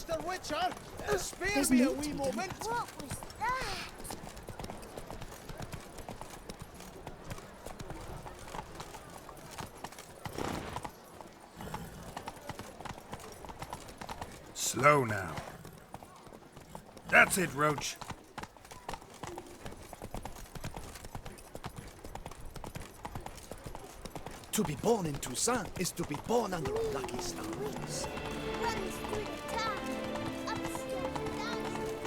Mr. Witcher! Spare There's me a no wee taking. moment! What was that? Slow now. That's it, Roach. To be born in Toussaint is to be born under a lucky star. Runs through the town. Upstairs, downstairs.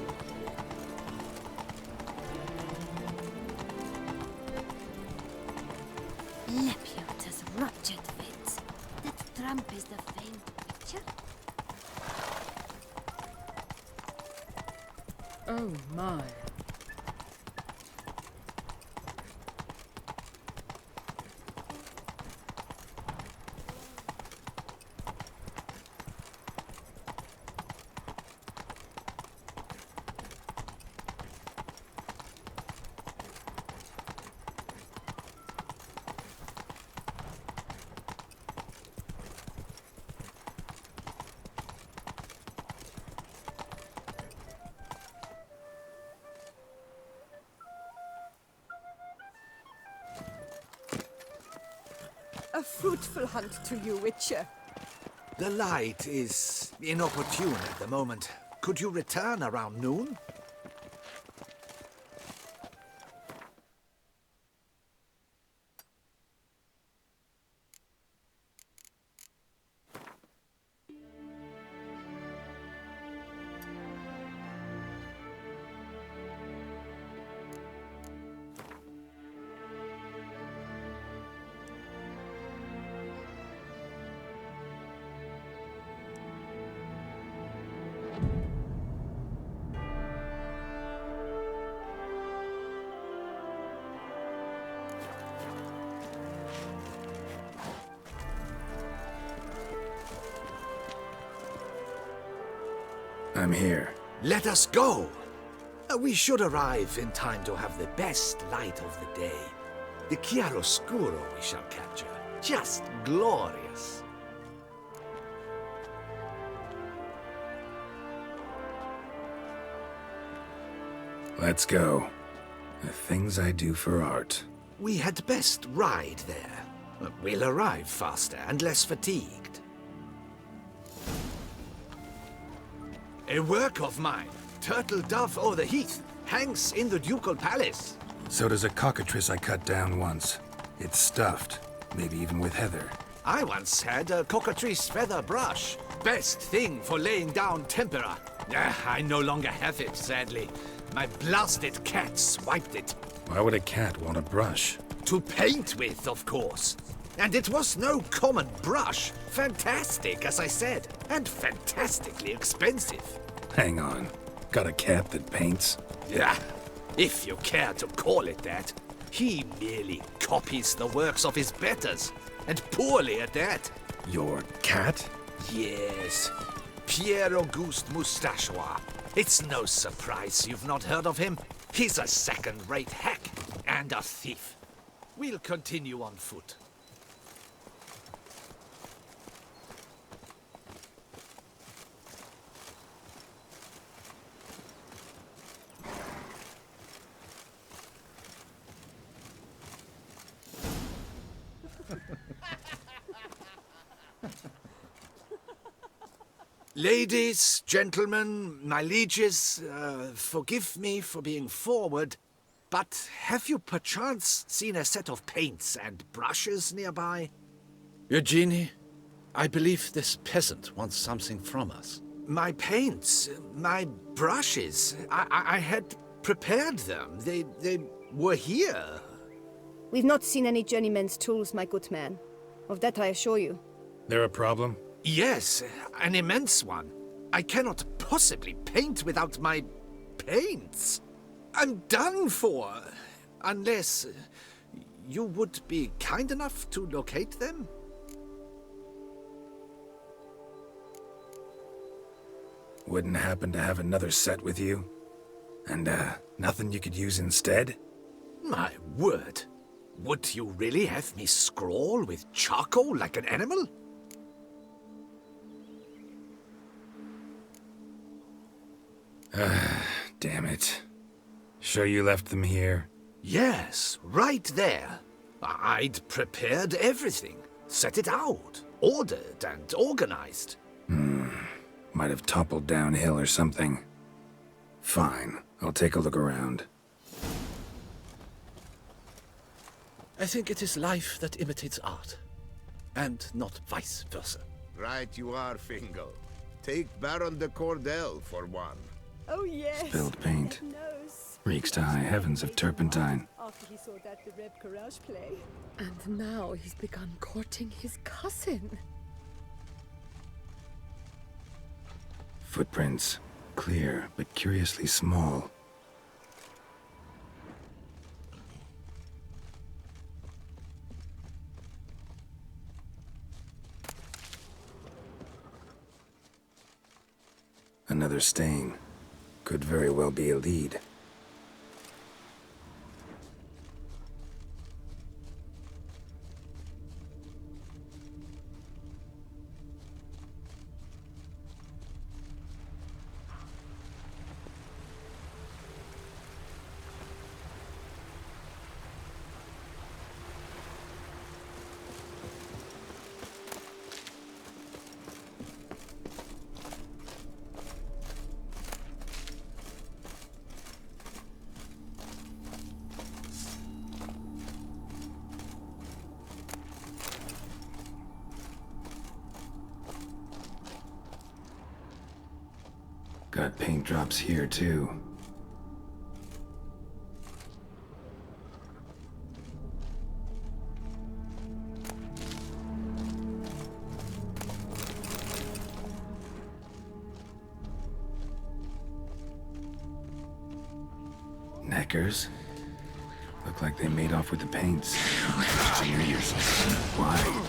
Lepiota's ruptured fits. That tramp is the famed picture. Oh my. A fruitful hunt to you, Witcher. The light is inopportune at the moment. Could you return around noon? I'm here. Let us go! We should arrive in time to have the best light of the day. The chiaroscuro we shall capture. Just glorious. Let's go. The things I do for art. We had best ride there. We'll arrive faster and less fatigued. A work of mine, Turtle Dove O'er the Heath, hangs in the ducal palace. So does a cockatrice I cut down once. It's stuffed, maybe even with heather. I once had a cockatrice feather brush. Best thing for laying down tempera. I no longer have it, sadly. My blasted cat swiped it. Why would a cat want a brush? To paint with, of course. And it was no common brush. Fantastic, as I said. And fantastically expensive. Hang on. Got a cat that paints? Yeah, if you care to call it that. He merely copies the works of his betters. And poorly at that. Your cat? Yes. Pierre Auguste Moustachois. It's no surprise you've not heard of him. He's a second-rate hack and a thief. We'll continue on foot. Ladies, gentlemen, my lieges, forgive me for being forward, but have you perchance seen a set of paints and brushes nearby? Eugenie, I believe this peasant wants something from us. My paints, my brushes, I had prepared them. They were here. We've not seen any journeyman's tools, my good man. Of that I assure you. There a problem? Yes, an immense one. I cannot possibly paint without my paints. I'm done for. Unless you would be kind enough to locate them? Wouldn't happen to have another set with you? And, nothing you could use instead? My word. Would you really have me scrawl with charcoal like an animal? Damn it. Sure you left them here? Yes, right there. I'd prepared everything, set it out, ordered and organized. Might have toppled downhill or something. Fine, I'll take a look around. I think it is life that imitates art, and not vice versa. Right you are, Fingal. Take Baron de Cordell for one. Oh, yes. Spilled paint. That nose. Reeks to high heavens of turpentine. After he saw that the Reb Courage play. And now he's begun courting his cousin. Footprints. Clear, but curiously small. Another stain. Could very well be a lead. Got paint drops here, too. Neckers? Look like they made off with the paints. Jeez. Why?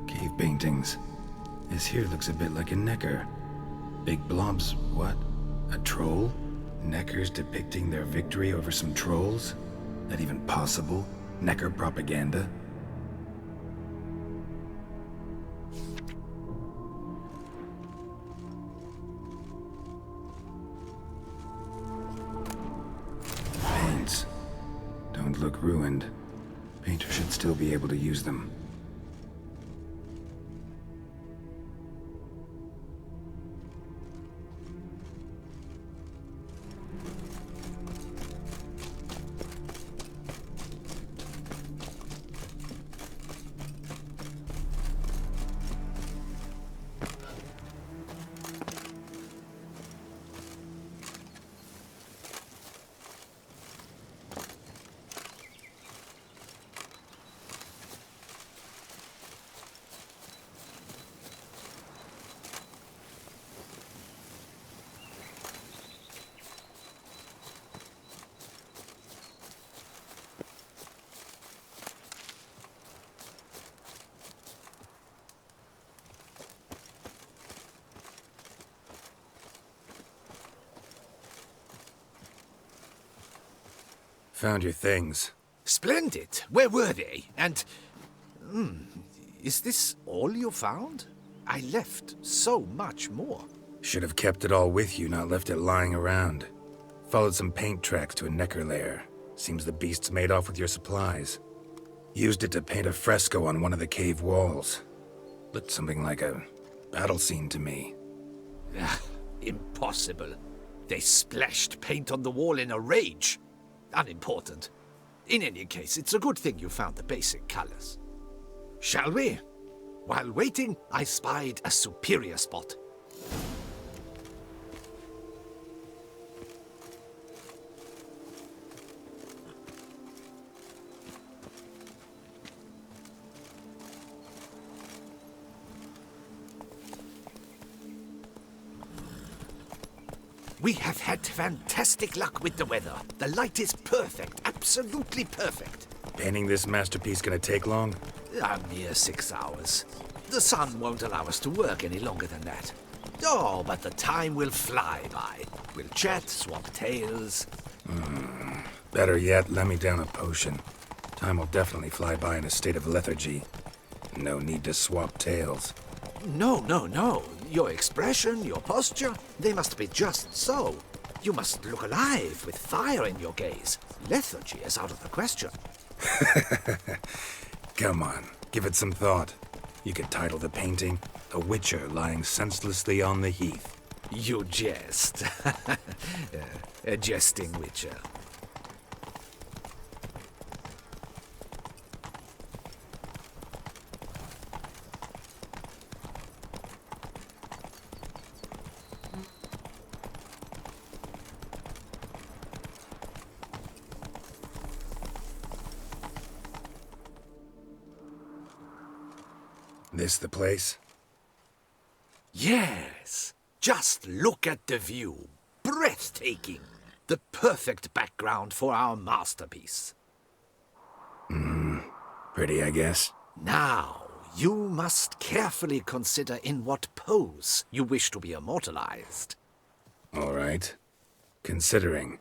Cave paintings. This here looks a bit like a necker. Big blobs, what? A troll? Neckers depicting their victory over some trolls? That even possible? Necker propaganda? Paints. Don't look ruined. Painter should still be able to use them. Found your things. Splendid. Where were they? And... is this all you found? I left so much more. Should have kept it all with you, not left it lying around. Followed some paint tracks to a Necker lair. Seems the beast's made off with your supplies. Used it to paint a fresco on one of the cave walls. Looked something like a battle scene to me. Impossible. They splashed paint on the wall in a rage. Unimportant. In any case, it's a good thing you found the basic colors. Shall we? While waiting, I spied a superior spot. We have had fantastic luck with the weather. The light is perfect, absolutely perfect. Painting this masterpiece gonna take long? A mere 6 hours. The sun won't allow us to work any longer than that. Oh, but the time will fly by. We'll chat, swap tales. Better yet, let me down a potion. Time will definitely fly by in a state of lethargy. No need to swap tales. No, no, no. Your expression, your posture, they must be just so. You must look alive with fire in your gaze. Lethargy is out of the question. Come on, give it some thought. You could title the painting, A Witcher Lying Senselessly on the Heath. You jest. A jesting witcher. This the place? Yes. Just look at the view. Breathtaking. The perfect background for our masterpiece. Pretty, I guess. Now, you must carefully consider in what pose you wish to be immortalized. All right. Considering.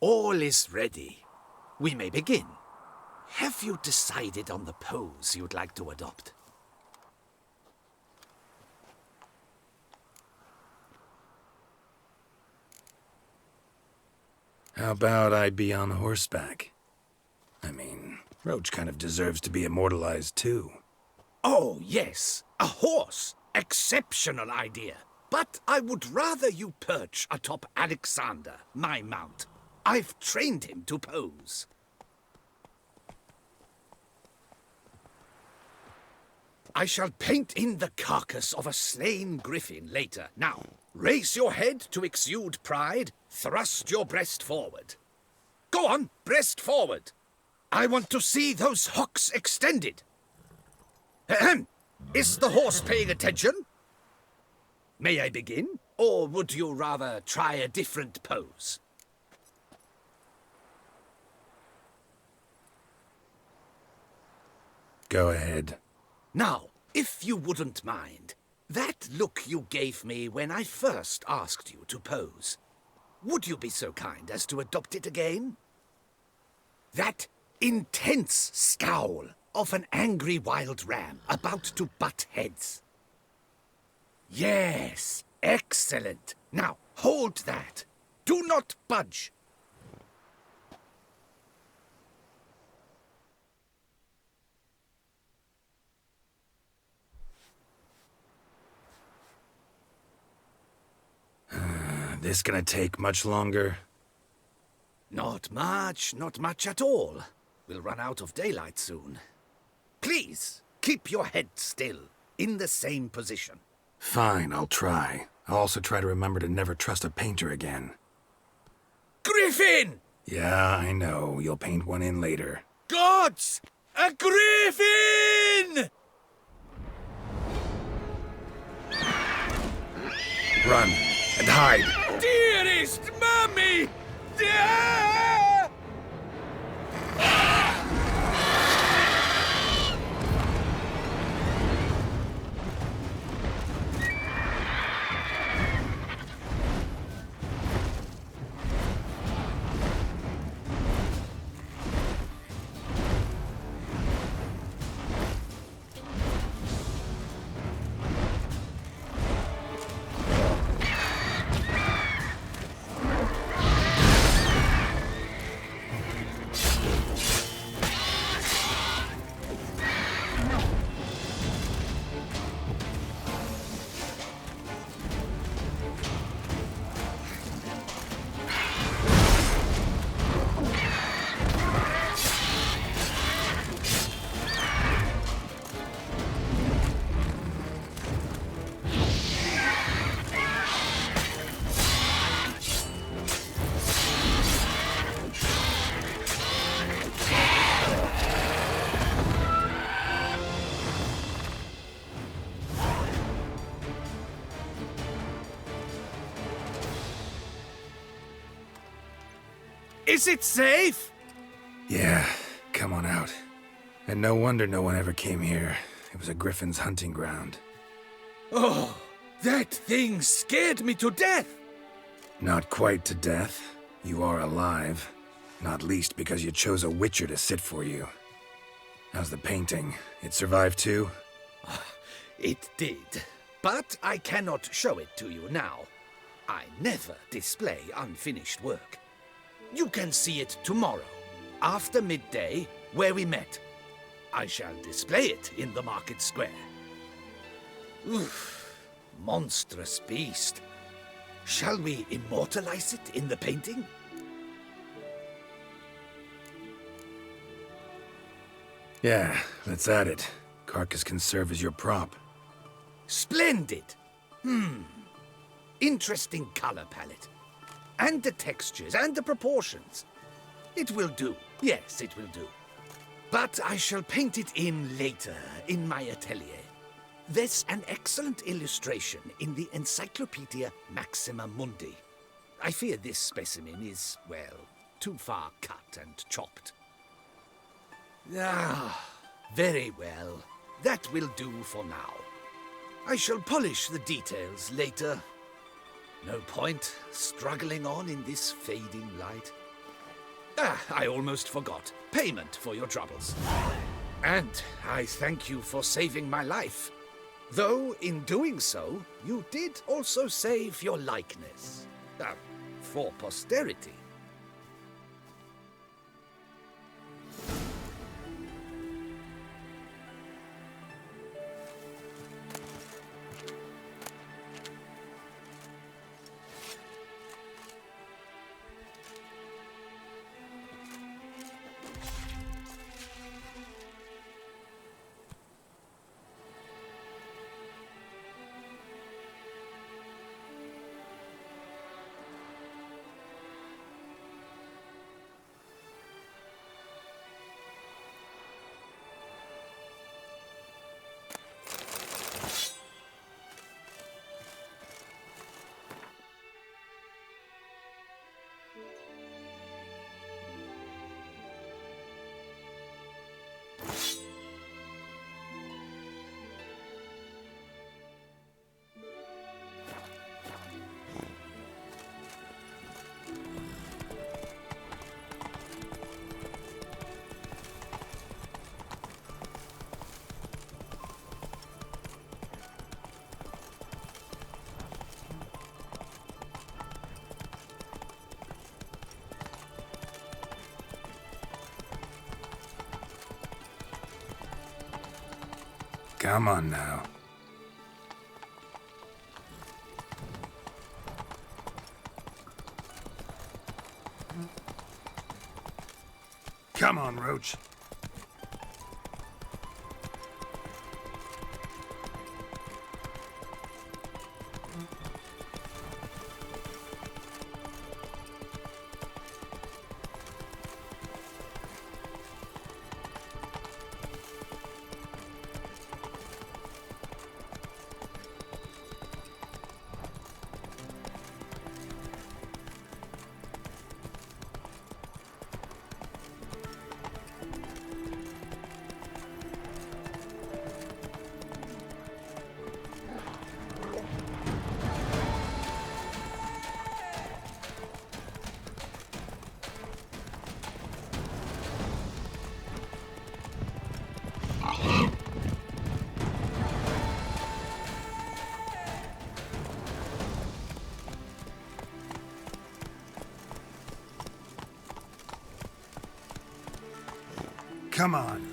All is ready. We may begin. Have you decided on the pose you'd like to adopt? How about I be on horseback? I mean, Roach kind of deserves to be immortalized too. Oh, yes. A horse. Exceptional idea. But I would rather you perch atop Alexander, my mount. I've trained him to pose. I shall paint in the carcass of a slain griffin later. Now, raise your head to exude pride. Thrust your breast forward. Go on, breast forward. I want to see those hocks extended. Ahem. Is the horse paying attention? May I begin? Or would you rather try a different pose? Go ahead. Now, if you wouldn't mind, that look you gave me when I first asked you to pose, would you be so kind as to adopt it again? That intense scowl of an angry wild ram about to butt heads. Yes, excellent. Now, hold that. Do not budge. This gonna take much longer? Not much at all. We'll run out of daylight soon. Please, keep your head still, in the same position. Fine, I'll try. I'll also try to remember to never trust a painter again. Griffin! Yeah, I know. You'll paint one in later. Gods! A griffin! Run and hide! Dearest Mummy! Ah! Is it safe? Yeah, come on out. And no wonder no one ever came here. It was a griffin's hunting ground. Oh, that thing scared me to death. Not quite to death. You are alive. Not least because you chose a witcher to sit for you. How's the painting? It survived too? It did. But I cannot show it to you now. I never display unfinished work. You can see it tomorrow, after midday, where we met. I shall display it in the market square. Oof, monstrous beast. Shall we immortalize it in the painting? Yeah, let's add it. Carcass can serve as your prop. Splendid! Interesting color palette. And the textures and the proportions. It will do. Yes, it will do. But I shall paint it in later, in my atelier. There's an excellent illustration in the Encyclopedia Maxima Mundi. I fear this specimen is, well, too far cut and chopped. Ah, very well. That will do for now. I shall polish the details later. No point struggling on in this fading light. Ah, I almost forgot. Payment for your troubles. And I thank you for saving my life. Though, in doing so, you did also save your likeness. For posterity. Come on now. Come on, Roach. Come on.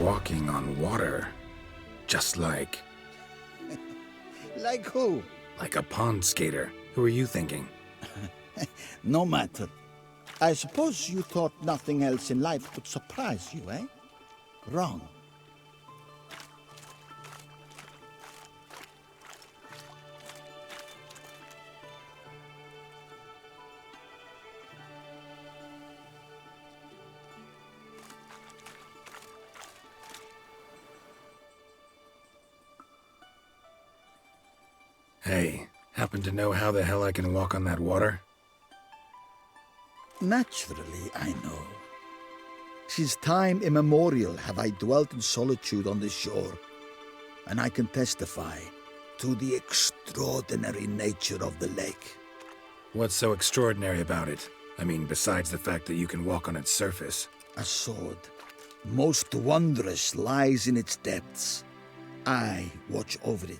walking on water. Just like... Like who? like a pond skater. Who are you thinking? No matter. I suppose you thought nothing else in life would surprise you, eh? Wrong. Hey, happen to know how the hell I can walk on that water? Naturally, I know. Since time immemorial have I dwelt in solitude on this shore, and I can testify to the extraordinary nature of the lake. What's so extraordinary about it? I mean, besides the fact that you can walk on its surface. A sword, most wondrous, lies in its depths. I watch over it.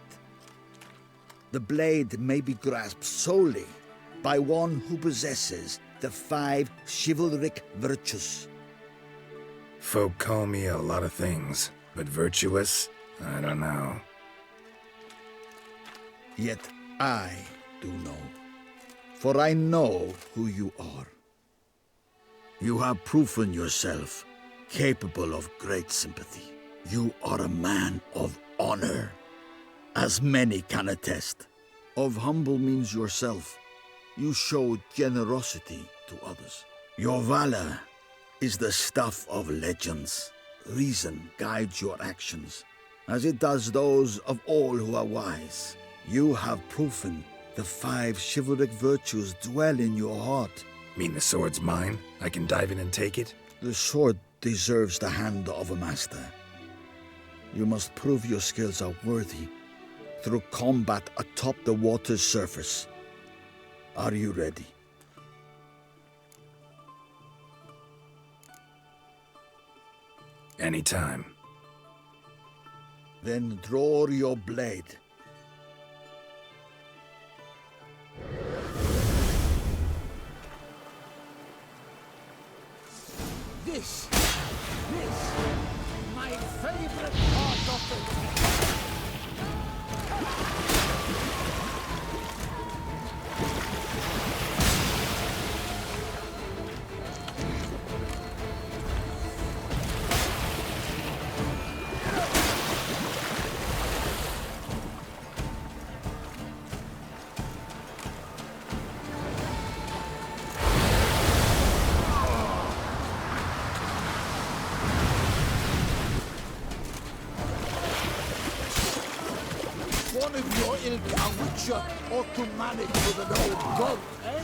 The blade may be grasped solely by one who possesses the 5 chivalric virtues. Folk call me a lot of things, but virtuous? I don't know. Yet I do know, for I know who you are. You have proven yourself capable of great sympathy. You are a man of honor, as many can attest. Of humble means yourself. You show generosity to others. Your valor is the stuff of legends. Reason guides your actions, as it does those of all who are wise. You have proven the 5 chivalric virtues dwell in your heart. Mean the sword's mine? I can dive in and take it? The sword deserves the hand of a master. You must prove your skills are worthy through combat atop the water's surface. Are you ready? Anytime. Then draw your blade. This, my favorite part of the... One of your ilk, a witcher, ought to manage with an old goat, eh?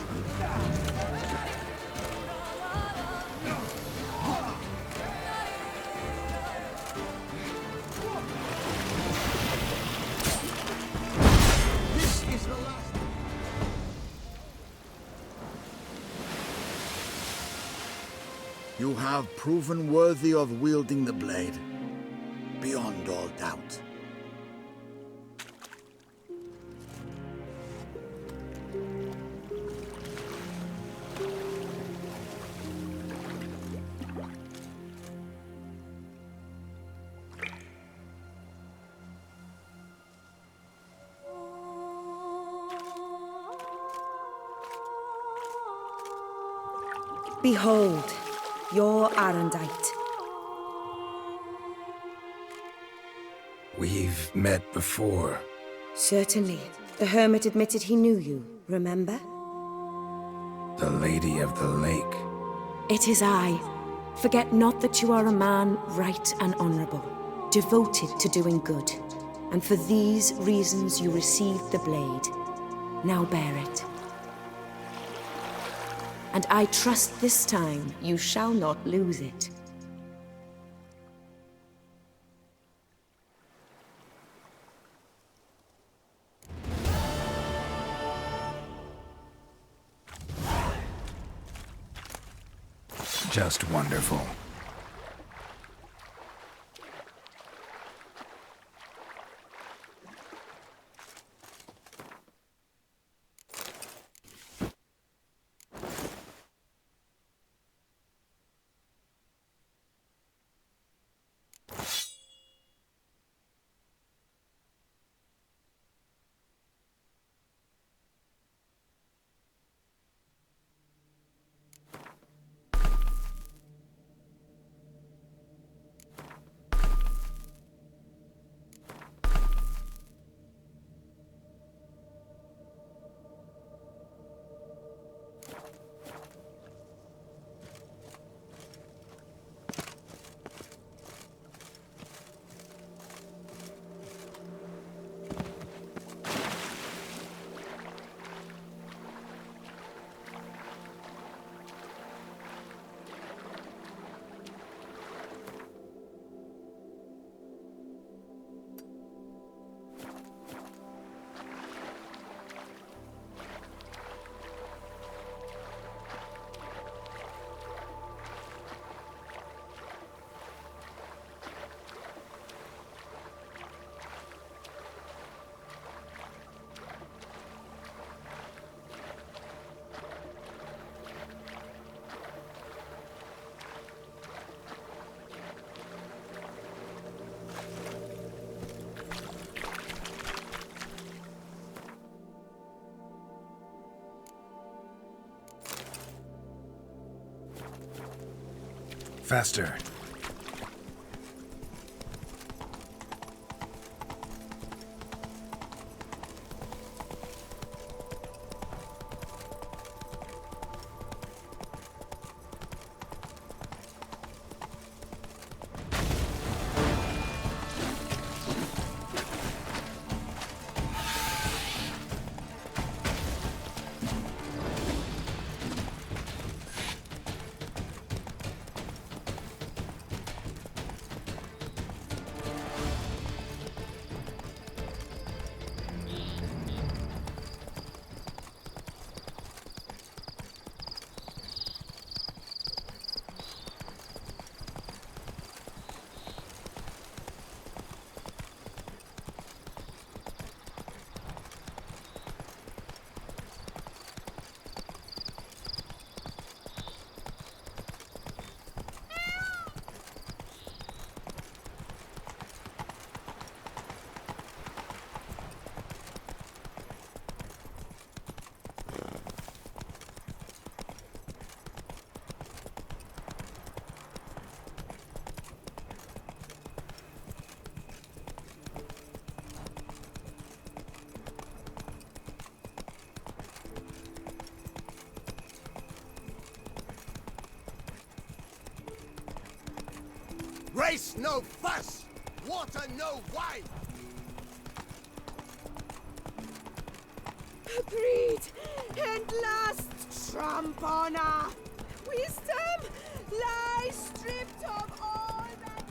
This is the last. You have proven worthy of wielding the blade, beyond all doubt. Behold, your Arendite. We've met before. Certainly. The hermit admitted he knew you, remember? The Lady of the Lake. It is I. Forget not that you are a man right and honorable, devoted to doing good. And for these reasons you received the blade. Now bear it. And I trust this time you shall not lose it. Just wonderful. Faster. Race no fuss! Water no wine! Breed and last tramp honor. Wisdom lies stripped of all that.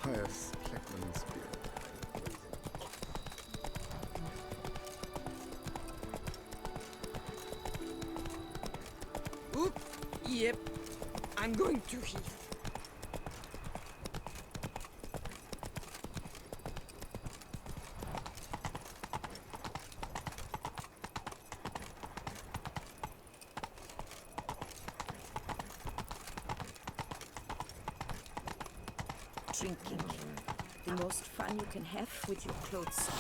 Pious Kleckman's beard. Oop. Yep. I'm going to heal. Drinking. The most fun you can have with your clothes on.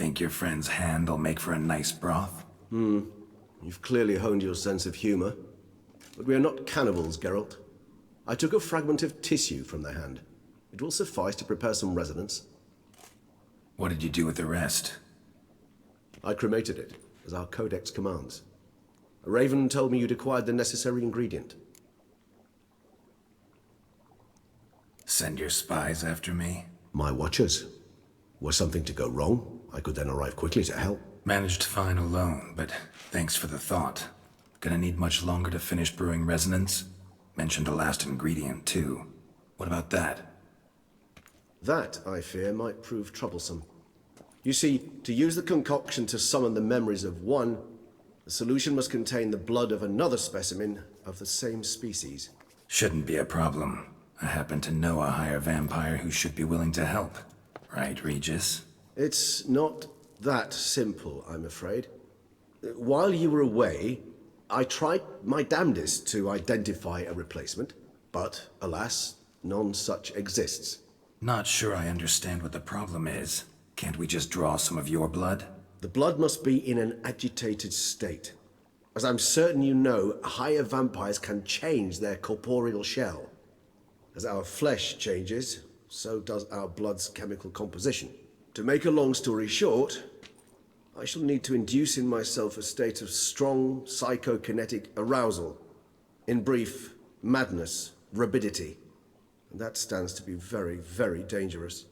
Think your friend's hand will make for a nice broth? You've clearly honed your sense of humor. But we are not cannibals, Geralt. I took a fragment of tissue from their hand. It will suffice to prepare some resonance. What did you do with the rest? I cremated it, as our codex commands. A raven told me you'd acquired the necessary ingredient. Send your spies after me? My watchers. Were something to go wrong, I could then arrive quickly to help. Managed fine alone, but thanks for the thought. Gonna need much longer to finish brewing resonance? Mentioned a last ingredient, too. What about that? That, I fear, might prove troublesome. You see, to use the concoction to summon the memories of one, the solution must contain the blood of another specimen of the same species. Shouldn't be a problem. I happen to know a higher vampire who should be willing to help. Right, Regis? It's not that simple, I'm afraid. While you were away, I tried my damnedest to identify a replacement, but alas, none such exists. Not sure I understand what the problem is. Can't we just draw some of your blood? The blood must be in an agitated state. As I'm certain you know, higher vampires can change their corporeal shell. As our flesh changes, so does our blood's chemical composition. To make a long story short, I shall need to induce in myself a state of strong psychokinetic arousal. In brief, madness, rabidity. And that stands to be very, very dangerous.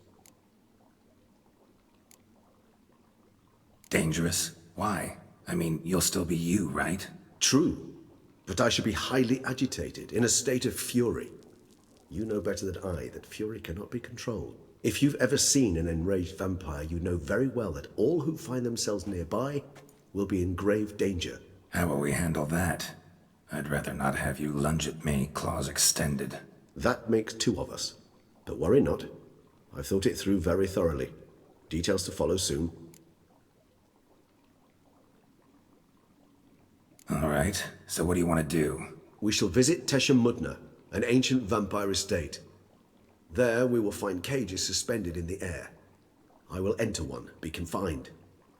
Dangerous? Why? I mean, you'll still be you, right? True, but I should be highly agitated, in a state of fury. You know better than I that fury cannot be controlled. If you've ever seen an enraged vampire, you know very well that all who find themselves nearby will be in grave danger. How will we handle that? I'd rather not have you lunge at me, claws extended. That makes two of us. But worry not. I've thought it through very thoroughly. Details to follow soon. All right, so what do you want to do? We shall visit Tesha Mudna, an ancient vampire estate. There we will find cages suspended in the air. I will enter one, be confined.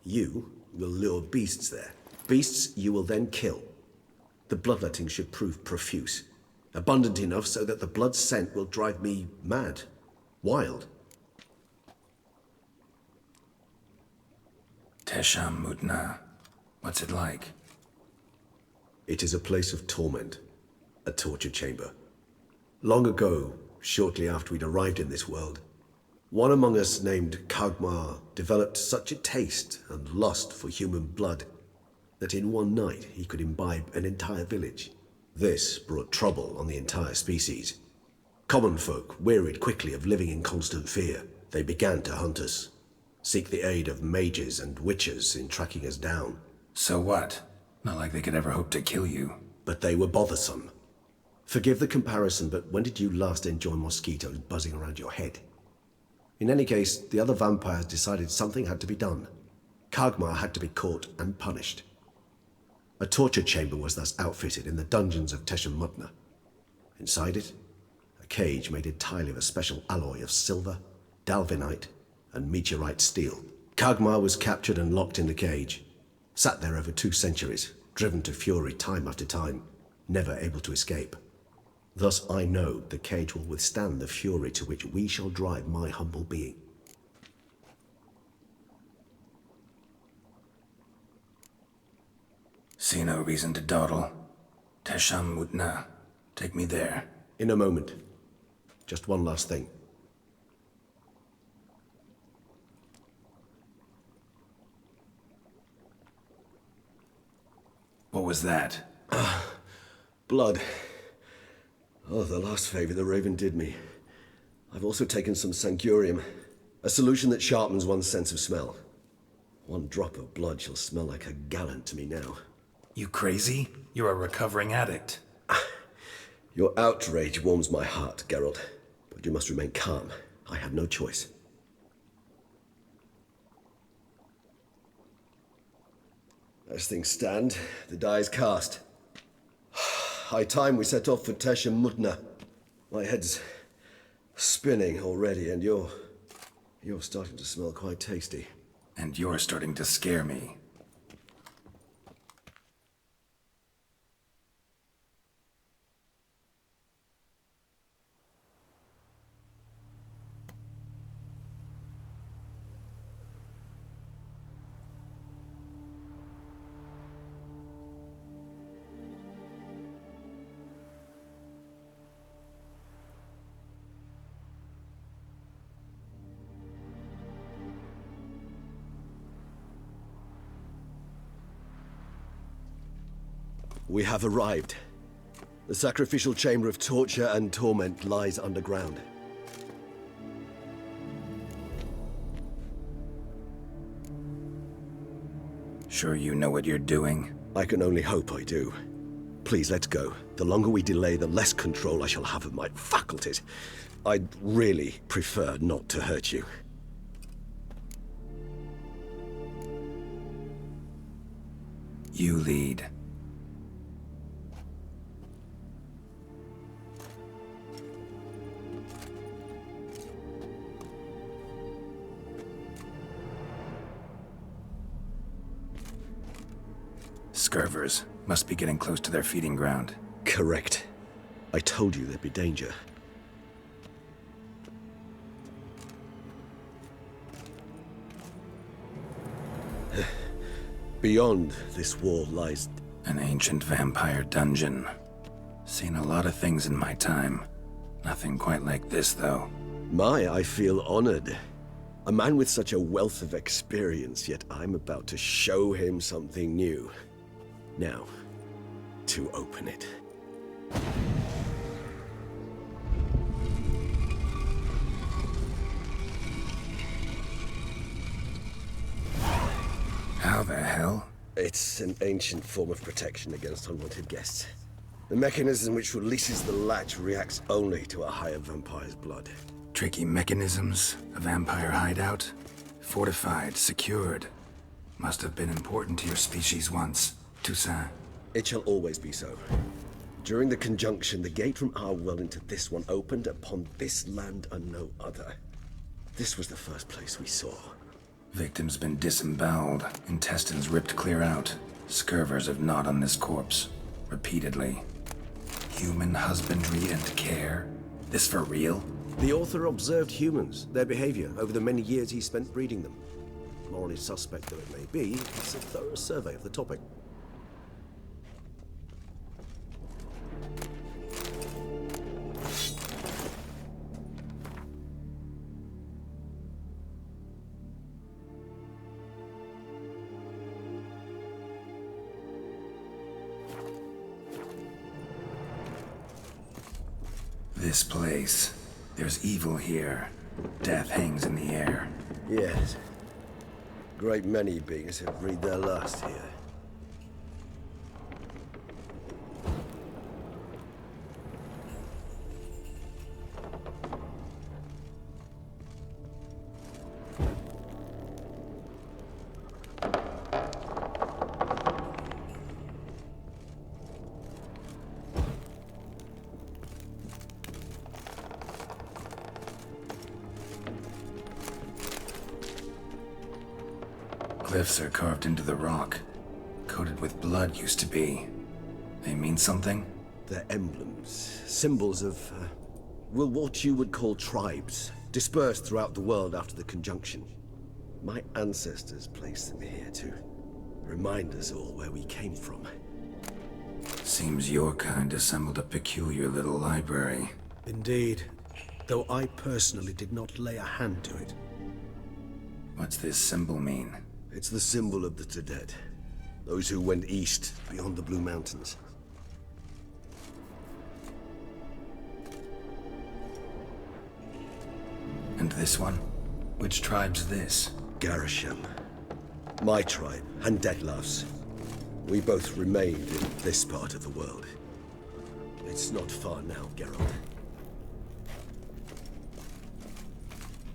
You will lure beasts there. Beasts you will then kill. The bloodletting should prove profuse. Abundant enough so that the blood scent will drive me mad. Wild. Tesha Mudna. What's it like? It is a place of torment. A torture chamber. Long ago, shortly after we'd arrived in this world, one among us named Kagmar developed such a taste and lust for human blood that in one night he could imbibe an entire village. This brought trouble on the entire species. Common folk wearied quickly of living in constant fear. They began to hunt us, seek the aid of mages and witches in tracking us down. So what? Not like they could ever hope to kill you. But they were bothersome. Forgive the comparison, but when did you last enjoy mosquitoes buzzing around your head? In any case, the other vampires decided something had to be done. Kagmar had to be caught and punished. A torture chamber was thus outfitted in the dungeons of Tesha Mudna. Inside it, a cage made entirely of a special alloy of silver, dalvinite, and meteorite steel. Kagmar was captured and locked in the cage. Sat there over 2 centuries, driven to fury time after time, never able to escape. Thus I know the cage will withstand the fury to which we shall drive my humble being. See no reason to dawdle. Tesha Mudna. Take me there. In a moment. Just one last thing. What was that? Blood. Oh, the last favor the Raven did me. I've also taken some Sancurium, a solution that sharpens one's sense of smell. 1 drop of blood shall smell like a gallon to me now. You crazy? You're a recovering addict. Your outrage warms my heart, Geralt. But you must remain calm. I have no choice. As things stand, the die is cast. High time we set off for Tesha Mudna. My head's spinning already, and you're starting to smell quite tasty. And you're starting to scare me. We have arrived. The sacrificial chamber of torture and torment lies underground. Sure you know what you're doing? I can only hope I do. Please, let's go. The longer we delay, the less control I shall have of my faculties. I'd really prefer not to hurt you. You lead. Scurvers must be getting close to their feeding ground. Correct. I told you there'd be danger. Beyond this wall lies... an ancient vampire dungeon. Seen a lot of things in my time. Nothing quite like this, though. I feel honored. A man with such a wealth of experience, yet I'm about to show him something new. Now, to open it. How the hell? It's an ancient form of protection against unwanted guests. The mechanism which releases the latch reacts only to a higher vampire's blood. Tricky mechanisms, a vampire hideout, fortified, secured. Must have been important to your species once, Toussaint. It shall always be so. During the conjunction, the gate from our world into this one opened upon this land and no other. This was the first place we saw. Victim's been disemboweled, intestines ripped clear out. Scurvers have gnawed on this corpse, repeatedly. Human husbandry and care? This for real? The author observed humans, their behavior, over the many years he spent breeding them. Morally suspect though it may be, it's a thorough survey of the topic. This place. There's evil here. Death hangs in the air. Yes. Great many beings have breathed their last here. Glyphs are carved into the rock. Coated with blood used to be. They mean something? They're emblems, symbols of, what you would call tribes, dispersed throughout the world after the conjunction. My ancestors placed them here to remind us all where we came from. Seems your kind assembled a peculiar little library. Indeed, though I personally did not lay a hand to it. What's this symbol mean? It's the symbol of the Tedet. Those who went east, beyond the Blue Mountains. And this one? Which tribe's this? Garisham. My tribe, and Detlef's. We both remained in this part of the world. It's not far now, Geralt.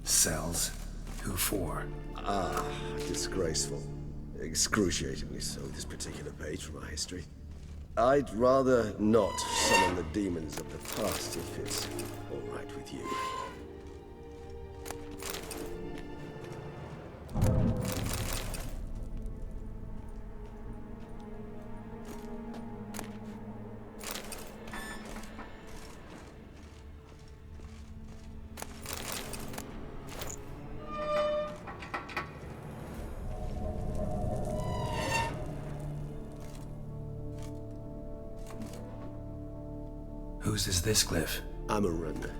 Cells? Who for? Ah, disgraceful. Excruciatingly so, this particular page from our history. I'd rather not summon the demons of the past if it's all right with you. Whose is this cliff? Amaran.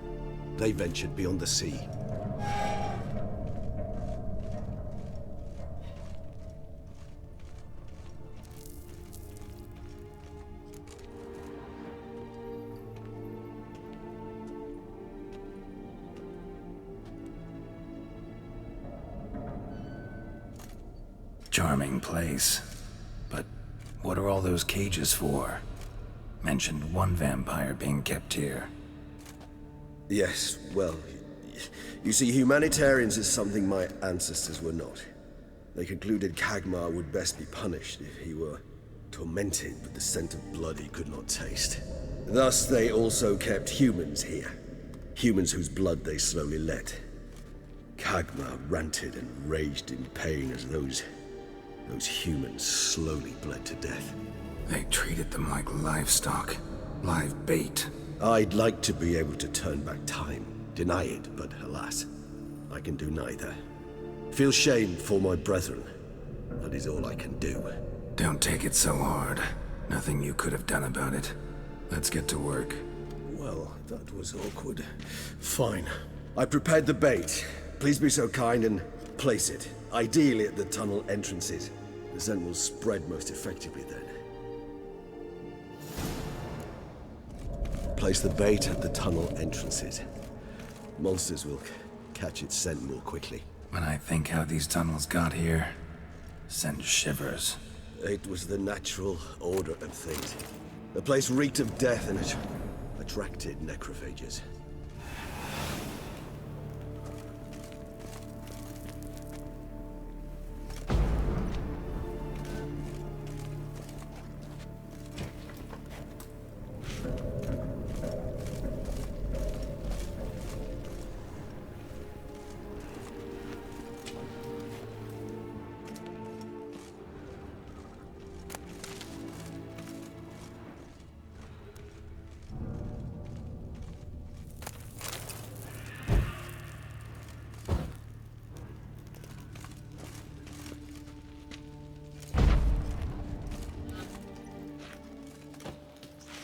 They ventured beyond the sea. Charming place. But what are all those cages for? Mentioned one vampire being kept here. Yes, well, you see, humanitarians is something my ancestors were not. They concluded Kagmar would best be punished if he were tormented with the scent of blood he could not taste. Thus, they also kept humans here. Humans whose blood they slowly let. Kagmar ranted and raged in pain as those humans slowly bled to death. They treated them like livestock. Live bait. I'd like to be able to turn back time. Deny it, but alas, I can do neither. Feel shame for my brethren. That is all I can do. Don't take it so hard. Nothing you could have done about it. Let's get to work. Well, that was awkward. Fine. I prepared the bait. Please be so kind and place it. Ideally at the tunnel entrances. The scent will spread most effectively then. Place the bait at the tunnel entrances. Monsters will catch its scent more quickly. When I think how these tunnels got here, send shivers. It was the natural order of things. The place reeked of death and it attracted necrophages.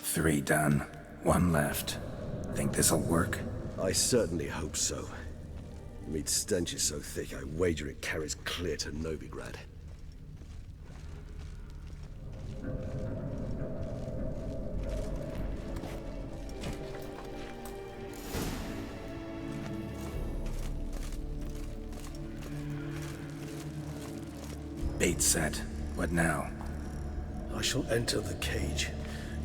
Three done. One left. Think this'll work? I certainly hope so. The meat stench is so thick, I wager it carries clear to Novigrad. Bait set. What now? I shall enter the cage.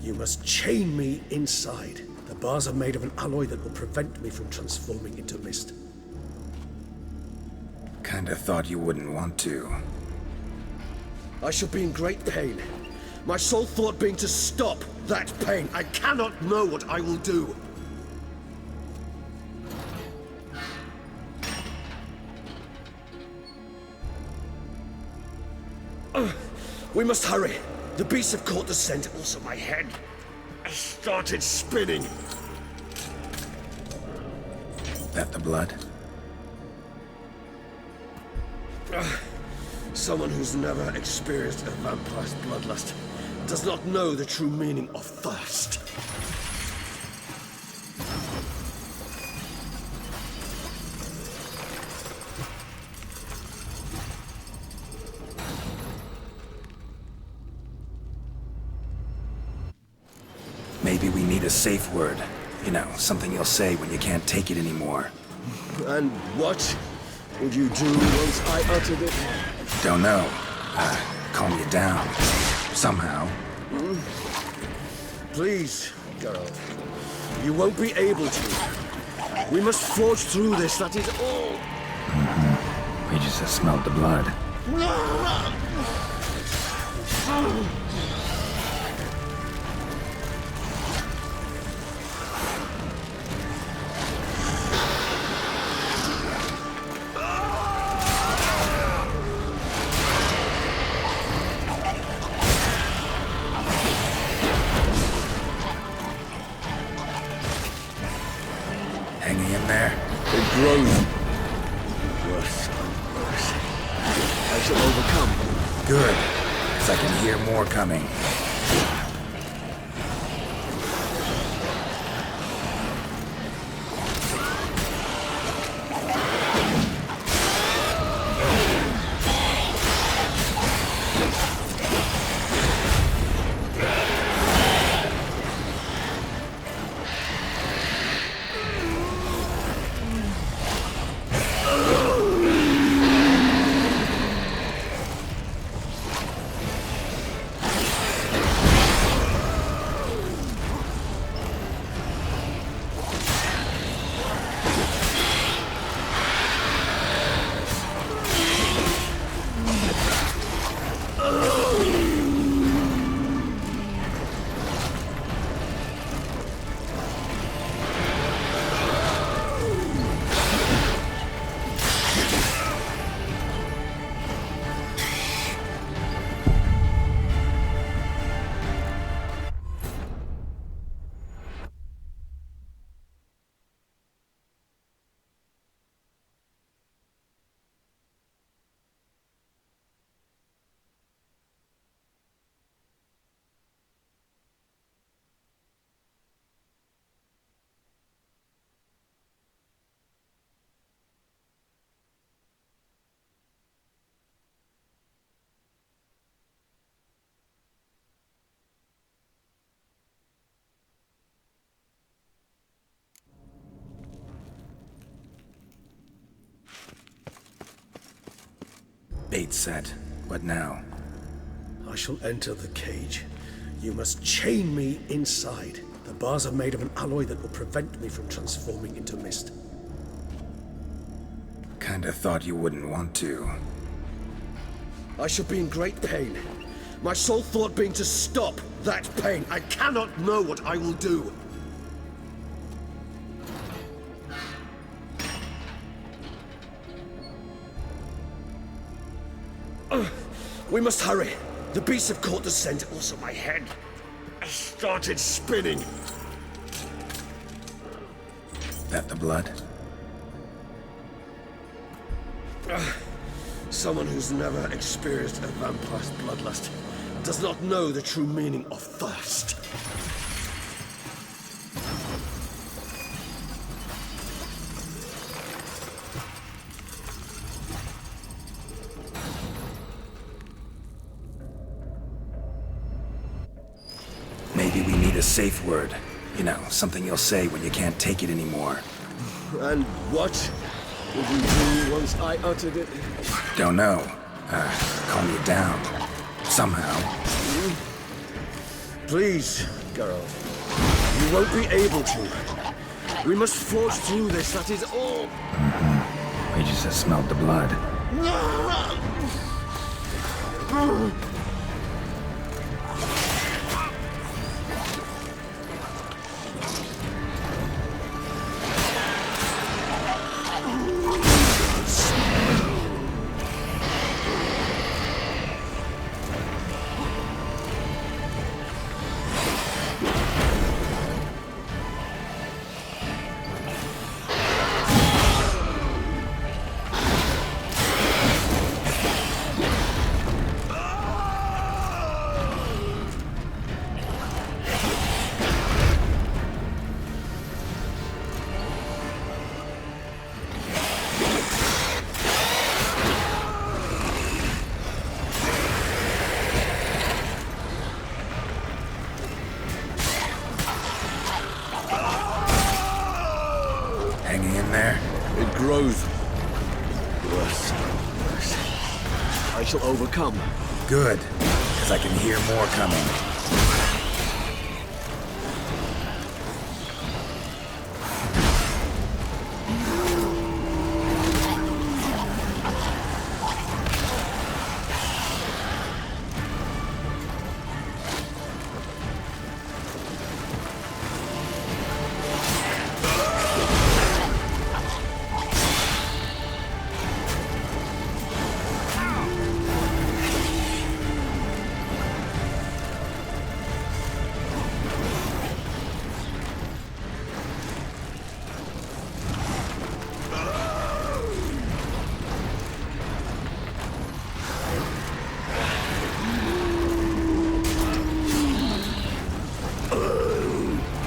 You must chain me inside. The bars are made of an alloy that will prevent me from transforming into mist. Kinda thought you wouldn't want to. I shall be in great pain. My sole thought being to stop that pain. I cannot know what I will do. We must hurry. The beasts have caught the scent, also my head. I started spinning. That the blood? Someone who's never experienced a vampire's bloodlust does not know the true meaning of thirst. Maybe we need a safe word. You know, something you'll say when you can't take it anymore. And what would you do once I uttered it? Don't know. Calm you down. Somehow. Please, Geralt. You won't be able to. We must forge through this, that is all. We just have smelled the blood. Hanging in there? It grows worse and worse. I shall overcome. Good, because I can hear more coming. Bait set. What now? I shall enter the cage. You must chain me inside. The bars are made of an alloy that will prevent me from transforming into mist. Kinda thought you wouldn't want to. I shall be in great pain. My sole thought being to stop that pain. I cannot know what I will do. We must hurry. The beasts have caught the scent. Also, my head started spinning. That the blood? Someone who's never experienced a vampire's bloodlust does not know the true meaning of thirst. Maybe we need a safe word. You know, something you'll say when you can't take it anymore. And what would you do once I uttered it? Don't know. Calm you down. Somehow. Please, Geralt. You won't be able to. We must forge through this, that is all. We just have smelled the blood. Hanging in there? It grows worse and worse. I shall overcome. Good, because I can hear more coming.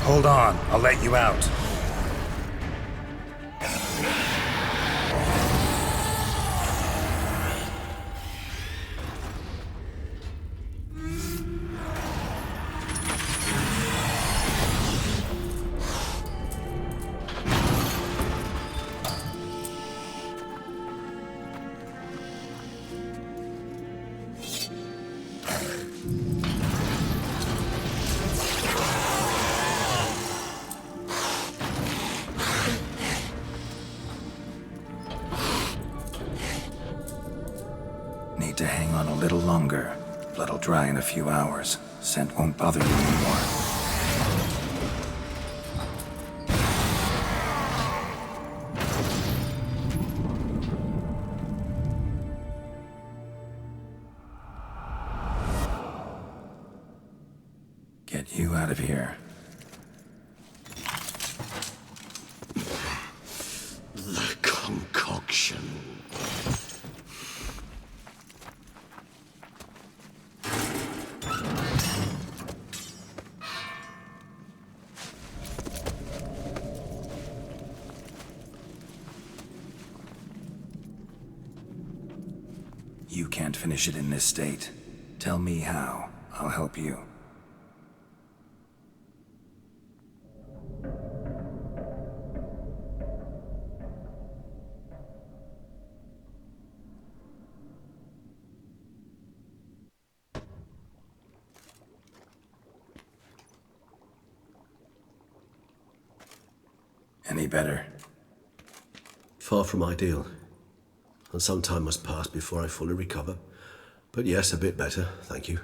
Hold on, I'll let you out. Need to hang on a little longer. Blood'll dry in a few hours. Scent won't bother you anymore. Get you out of here. The concoction. You can't finish it in this state. Tell me how. I'll help you. Any better? Far from ideal. And some time must pass before I fully recover. But yes, a bit better, thank you.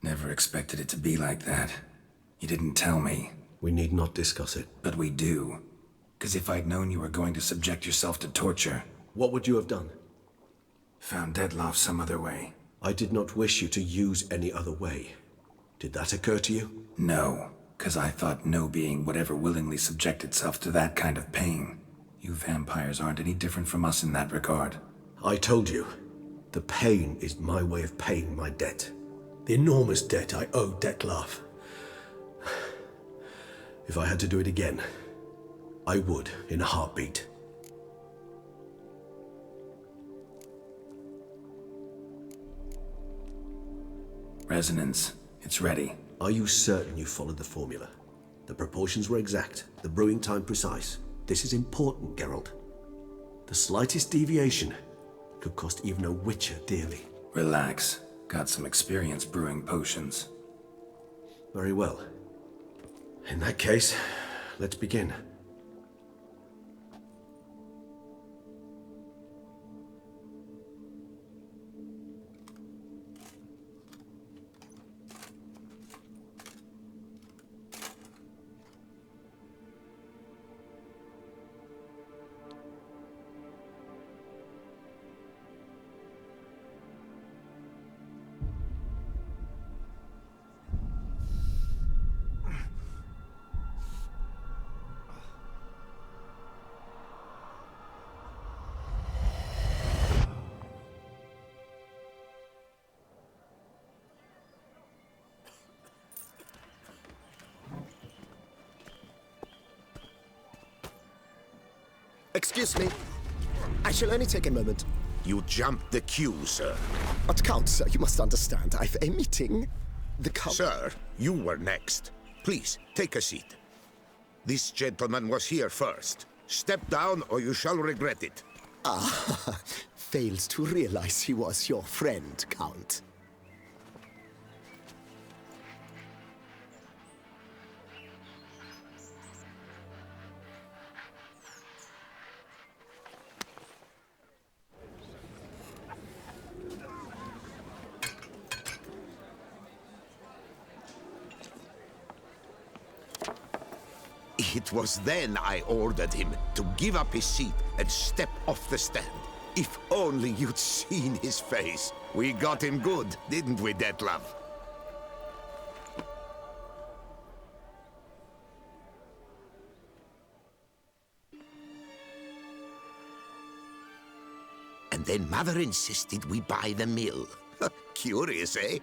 Never expected it to be like that. You didn't tell me. We need not discuss it. But we do. Because if I'd known you were going to subject yourself to torture... What would you have done? Found Dettlaff some other way. I did not wish you to use any other way. Did that occur to you? No, because I thought no being would ever willingly subject itself to that kind of pain. You vampires aren't any different from us in that regard. I told you, the pain is my way of paying my debt. The enormous debt I owe Dettlaff. If I had to do it again, I would in a heartbeat. Resonance. It's ready. Are you certain you followed the formula? The proportions were exact, the brewing time precise. This is important, Geralt. The slightest deviation could cost even a witcher dearly. Relax. Got some experience brewing potions. Very well. In that case, let's begin. Excuse me. I shall only take a moment. You jumped the queue, sir. But Count, sir, you must understand. I've a meeting. The Count... Sir, you were next. Please, take a seat. This gentleman was here first. Step down or you shall regret it. Ah, fails to realize he was your friend, Count. It was then I ordered him to give up his seat and step off the stand. If only you'd seen his face. We got him good, didn't we, Dettlaff? And then Mother insisted we buy the mill. Curious, eh?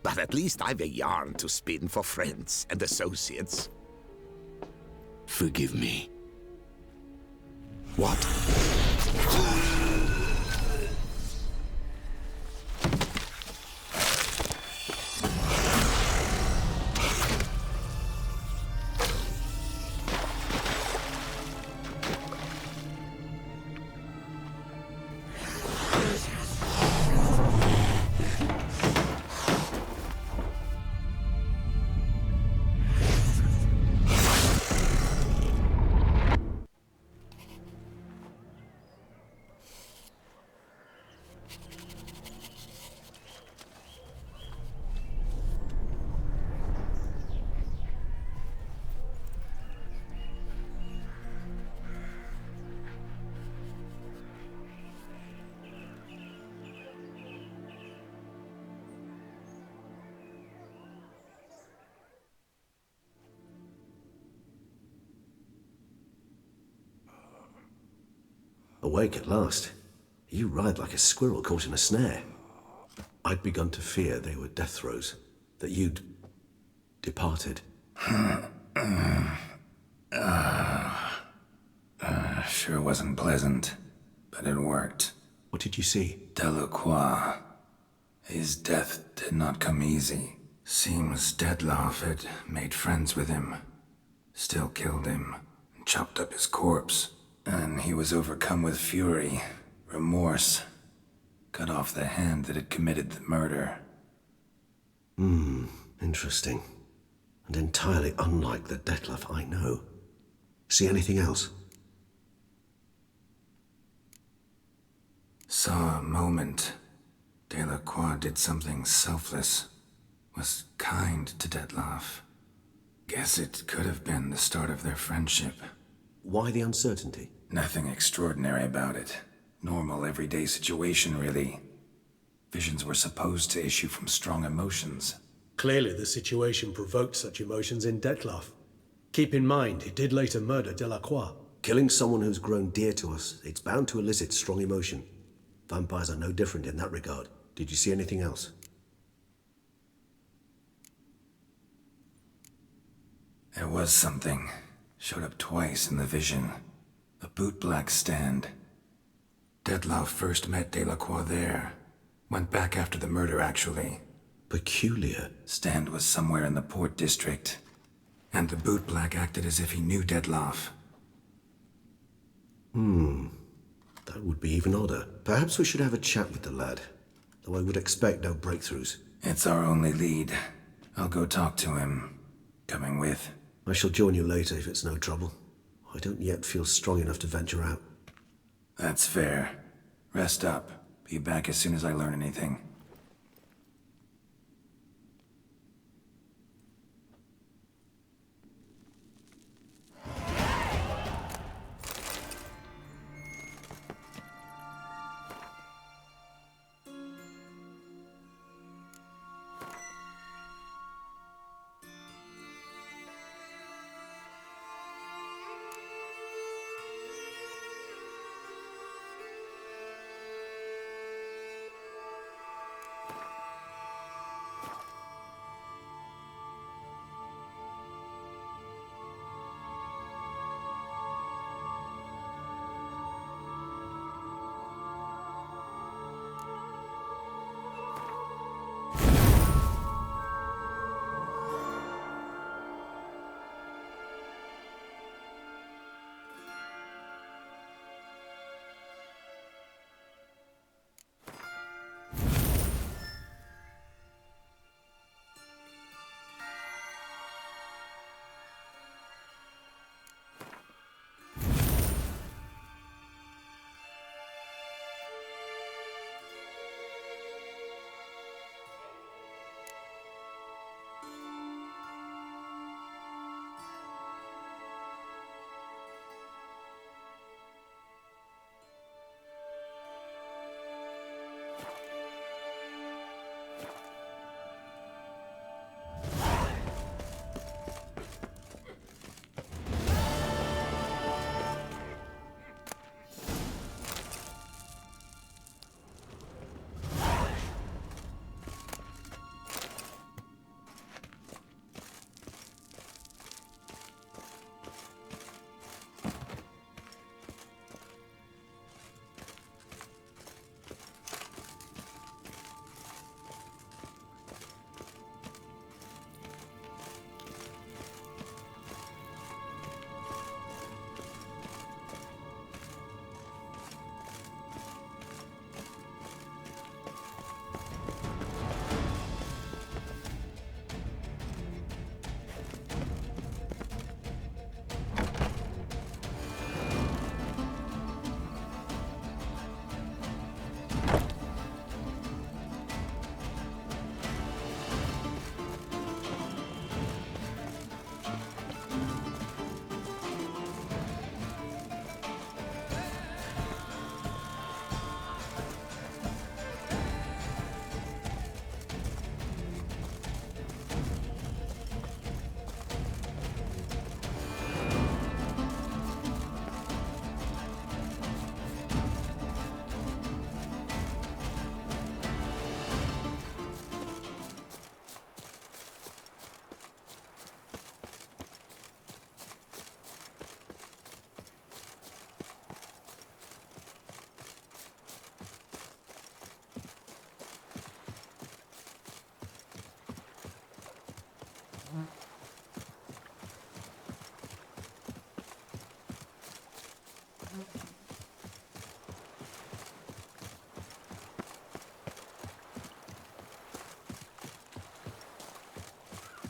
But at least I've a yarn to spin for friends and associates. Forgive me. What? Awake at last. You ride like a squirrel caught in a snare. I'd begun to fear they were death throes, that you'd Sure wasn't pleasant, but it worked. What did you see? Delacroix. His death did not come easy. Seems Dettlaff had made friends with him. Still killed him, and chopped up his corpse. And he was overcome with fury, remorse. Cut off the hand that had committed the murder. Interesting. And entirely unlike the Dettlaff I know. See anything else? Saw a moment. Delacroix did something selfless. Was kind to Dettlaff. Guess it could have been the start of their friendship. Why the uncertainty? Nothing extraordinary about it. Normal, everyday situation, really. Visions were supposed to issue from strong emotions. Clearly, the situation provoked such emotions in Dettlaff. Keep in mind, he did later murder Delacroix. Killing someone who's grown dear to us, it's bound to elicit strong emotion. Vampires are no different in that regard. Did you see anything else? There was something. Showed up twice in the vision. A bootblack stand. Dettlaff first met Delacroix there. Went back after the murder, actually. Peculiar. Stand was somewhere in the Port District. And the bootblack acted as if he knew Dettlaff. That would be even odder. Perhaps we should have a chat with the lad. Though I would expect no breakthroughs. It's our only lead. I'll go talk to him. Coming with? I shall join you later if it's no trouble. I don't yet feel strong enough to venture out. That's fair. Rest up. Be back as soon as I learn anything.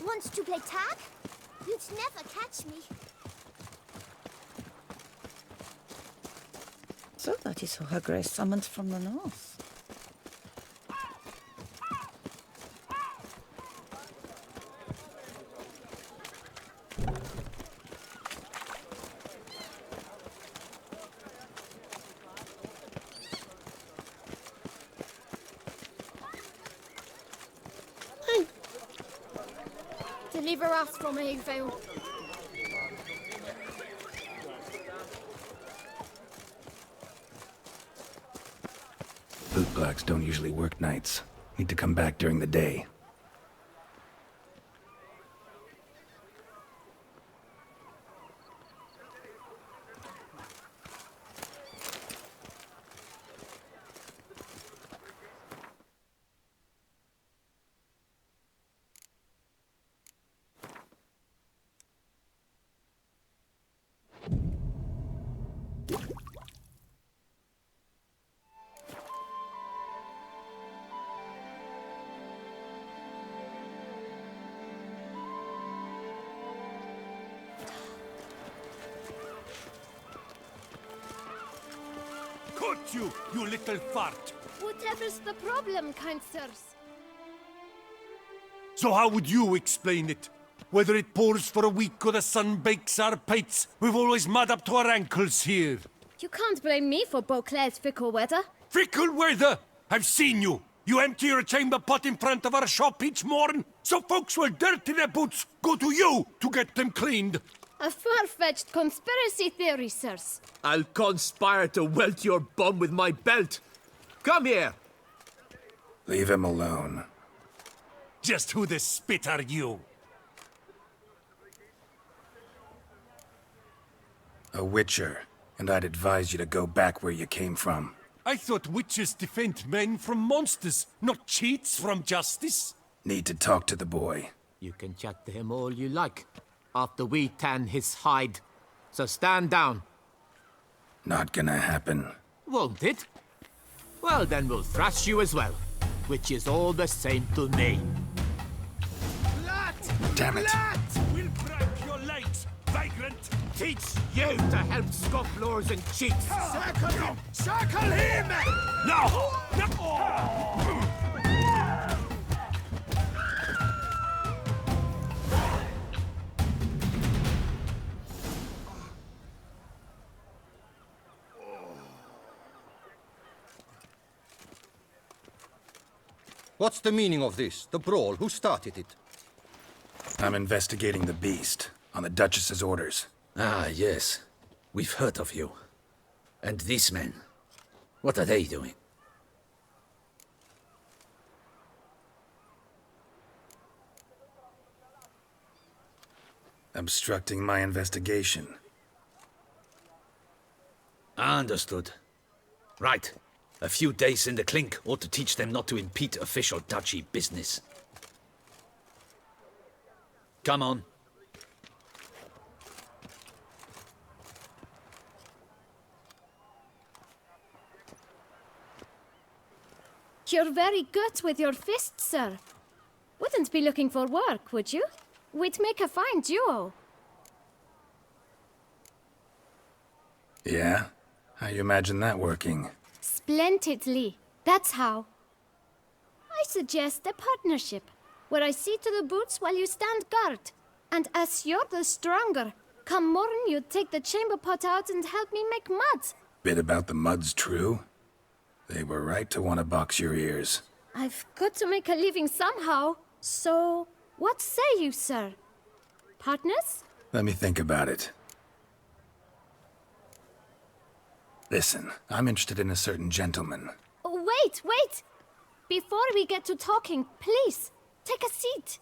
Want to play tag? You'd never catch me. So that is who Her Grace summoned from the north. Deliver us from Egevale. Bootblacks don't usually work nights. Need to come back during the day. Caught you, you little fart! Whatever's the problem, kind sirs? So how would you explain it? Whether it pours for a week or the sun bakes our pates, we've always mud up to our ankles here. You can't blame me for Beauclair's fickle weather. Fickle weather? I've seen you. You empty your chamber pot in front of our shop each morn, so folks will dirty their boots, go to you to get them cleaned. A far-fetched conspiracy theory, sirs. I'll conspire to welt your bum with my belt. Come here. Leave him alone. Just who the spit are you? A witcher, and I'd advise you to go back where you came from. I thought witches defend men from monsters, not cheats from justice. Need to talk to the boy. You can chat to him all you like, after we tan his hide. So stand down. Not gonna happen. Won't it? Well, then we'll thrash you as well, which is all the same to me. Damn it. We'll break your legs, vagrant! Teach you to help scofflaws and cheats! Circle him! Circle him! No! No! What's the meaning of this? The brawl? Who started it? I'm investigating the beast, on the Duchess's orders. Ah, yes. We've heard of you. And these men, what are they doing? Obstructing my investigation. Understood. Right. A few days in the clink ought to teach them not to impede official duchy business. Come on. You're very good with your fists, sir. Wouldn't be looking for work, would you? We'd make a fine duo. Yeah? How you imagine that working? Splendidly. That's how. I suggest a partnership, where I see to the boots while you stand guard. And as you're the stronger, come morn you take the chamber pot out and help me make mud. Bit about the mud's true? They were right to want to box your ears. I've got to make a living somehow. So, what say you, sir? Partners? Let me think about it. Listen, I'm interested in a certain gentleman. Oh, wait! Before we get to talking, please, take a seat.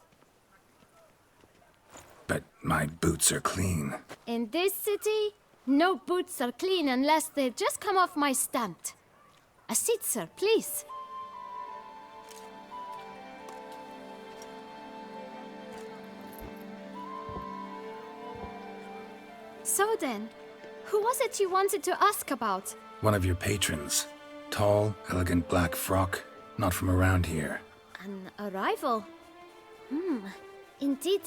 But my boots are clean. In this city, no boots are clean unless they just come off my stamp. A seat, sir, please. So then, who was it you wanted to ask about? One of your patrons. Tall, elegant black frock. Not from around here. An arrival? Indeed.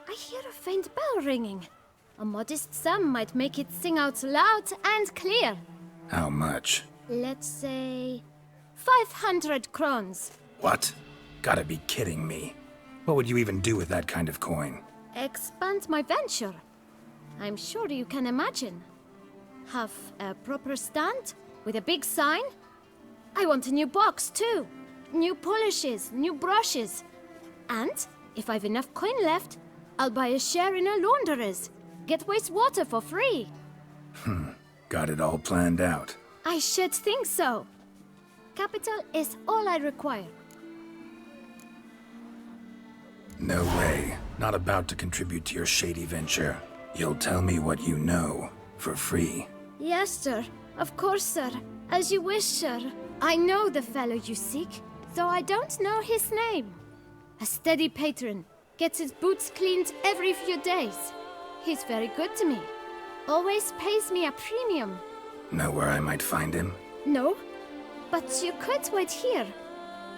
I hear a faint bell ringing. A modest sum might make it sing out loud and clear. How much? Let's say 500 crowns. What? Gotta be kidding me. What would you even do with that kind of coin? Expand my venture. I'm sure you can imagine. Have a proper stand with a big sign. I want a new box too. New polishes, new brushes. And if I've enough coin left, I'll buy a share in a launderer's. Get wastewater for free. Got it all planned out. I should think so. Capital is all I require. No way. Not about to contribute to your shady venture. You'll tell me what you know, for free. Yes, sir. Of course, sir. As you wish, sir. I know the fellow you seek, though I don't know his name. A steady patron. Gets his boots cleaned every few days. He's very good to me. Always pays me a premium. Know where I might find him? No, but you could wait here.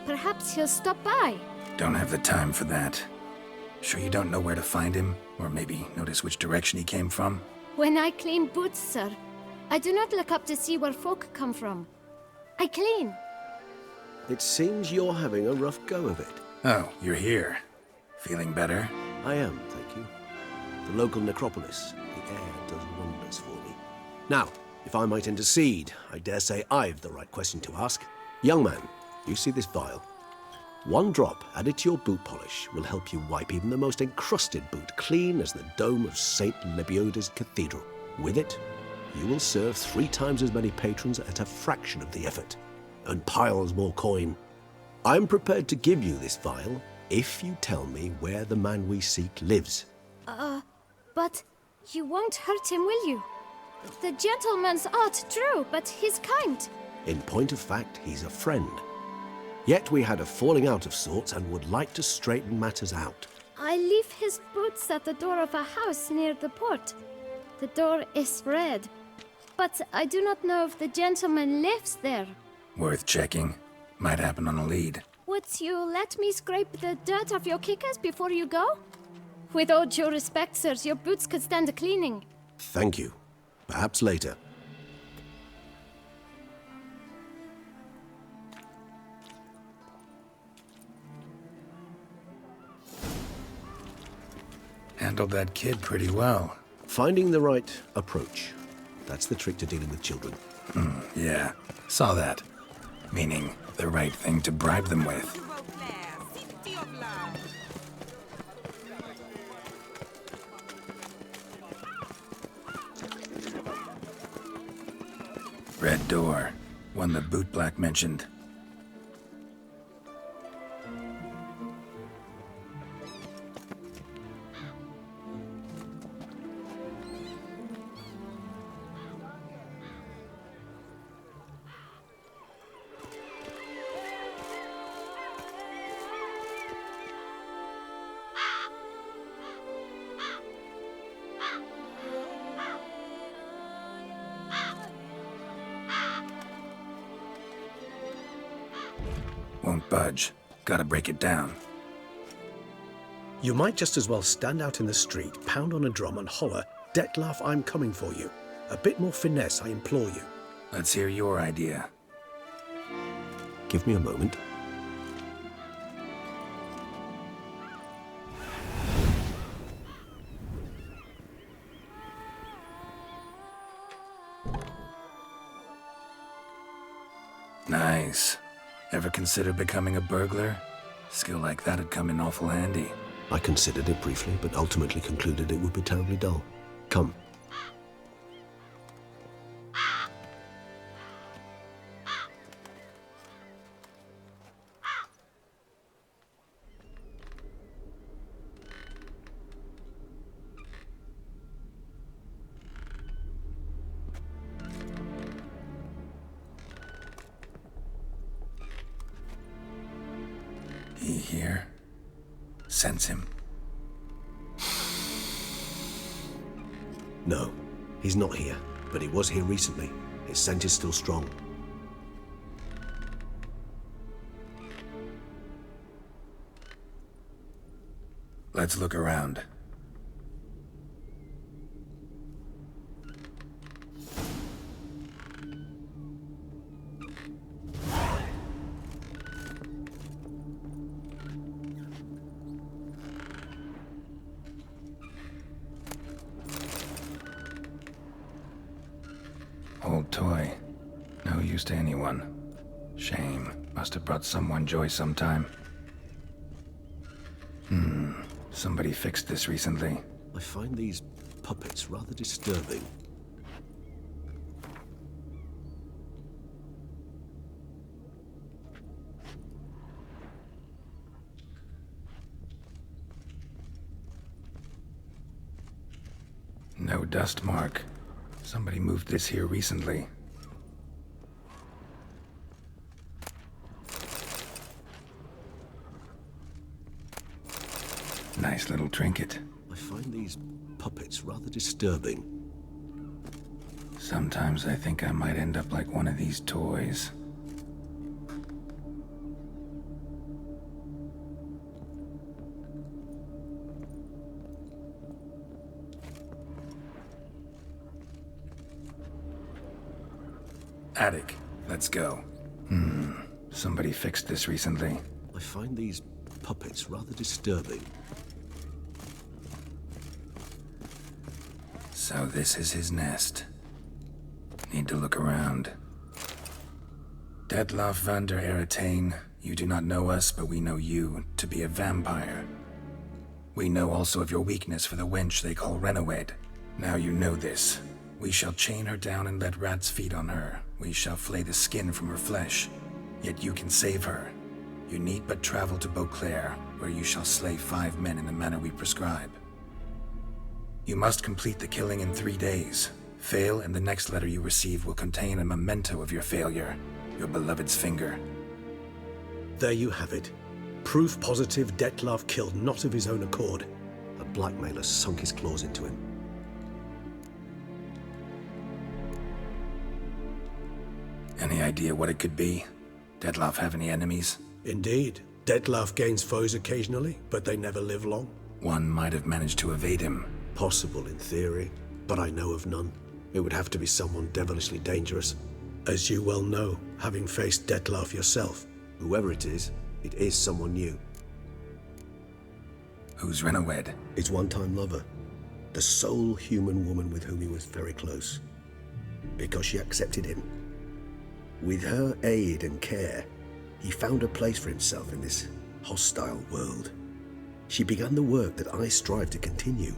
Perhaps he'll stop by. Don't have the time for that. Sure you don't know where to find him? Or maybe notice which direction he came from? When I clean boots, sir, I do not look up to see where folk come from. I clean. It seems you're having a rough go of it. Oh, you're here. Feeling better? I am, thank you. The local necropolis. The air does wonders for me. Now, if I might intercede, I dare say I've the right question to ask. Young man, you see this vial? One drop added to your boot polish will help you wipe even the most encrusted boot clean as the dome of St. Lebioda's Cathedral. With it, you will serve 3 times as many patrons at a fraction of the effort, and piles more coin. I'm prepared to give you this vial if you tell me where the man we seek lives. But you won't hurt him, will you? The gentleman's art, true, but he's kind. In point of fact, he's a friend. Yet we had a falling out of sorts and would like to straighten matters out. I leave his boots at the door of a house near the port. The door is red, but I do not know if the gentleman lives there. Worth checking. Might happen on a lead. Would you let me scrape the dirt off your kickers before you go? With all due respect, sirs, your boots could stand a cleaning. Thank you. Perhaps later. Handled that kid pretty well. Finding the right approach. That's the trick to dealing with children. Yeah, saw that. Meaning, the right thing to bribe them with. Red door. One the bootblack mentioned. Won't budge. Gotta break it down. You might just as well stand out in the street, pound on a drum and holler, "Dettlaff, I'm coming for you." A bit more finesse, I implore you. Let's hear your idea. Give me a moment. Nice. Ever consider becoming a burglar? Skill like that'd come in awful handy. I considered it briefly, but ultimately concluded it would be terribly dull. Come. He here? Sense him. No, he's not here, but he was here recently. His scent is still strong. Let's look around. Old toy. No use to anyone. Shame. Must have brought someone joy sometime. Somebody fixed this recently. I find these puppets rather disturbing. No dust mark. Somebody moved this here recently. Nice little trinket. I find these puppets rather disturbing. Sometimes I think I might end up like one of these toys. Attic. Let's go. Somebody fixed this recently. I find these puppets rather disturbing. So this is his nest. Need to look around. Detlaff van der Eretain, you do not know us, but we know you to be a vampire. We know also of your weakness for the wench they call Renawed. Now you know this. We shall chain her down and let rats feed on her. We shall flay the skin from her flesh. Yet you can save her. You need but travel to Beauclair, where you shall slay 5 men in the manner we prescribe. You must complete the killing in 3 days. Fail, and the next letter you receive will contain a memento of your failure. Your beloved's finger. There you have it. Proof positive Detlaff killed not of his own accord. A blackmailer sunk his claws into him. Any idea what it could be? Detlaff have any enemies? Indeed. Detlaff gains foes occasionally, but they never live long. One might have managed to evade him. Possible in theory, but I know of none. It would have to be someone devilishly dangerous. As you well know, having faced Detlaff yourself. Whoever it is someone new. Who's Renawed? His one-time lover. The sole human woman with whom he was very close. Because she accepted him. With her aid and care, he found a place for himself in this hostile world. She began the work that I strive to continue.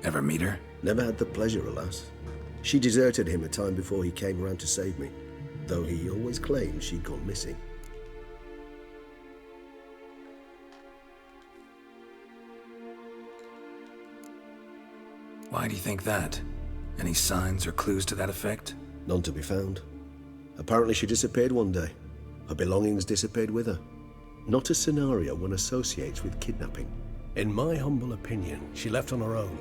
Ever meet her? Never had the pleasure, alas. She deserted him a time before he came around to save me, though he always claimed she'd gone missing. Why do you think that? Any signs or clues to that effect? None to be found. Apparently she disappeared one day. Her belongings disappeared with her. Not a scenario one associates with kidnapping. In my humble opinion, she left on her own.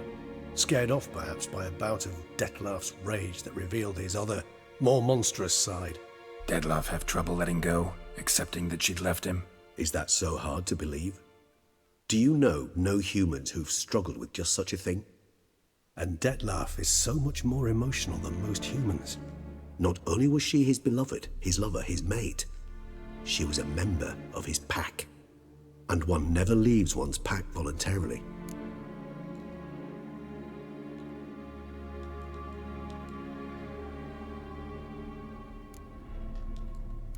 Scared off perhaps by a bout of Detlaff's rage that revealed his other, more monstrous side. Detlaff have trouble letting go, accepting that she'd left him? Is that so hard to believe? Do you know no humans who've struggled with just such a thing? And Detlaff is so much more emotional than most humans. Not only was she his beloved, his lover, his mate, she was a member of his pack. And one never leaves one's pack voluntarily.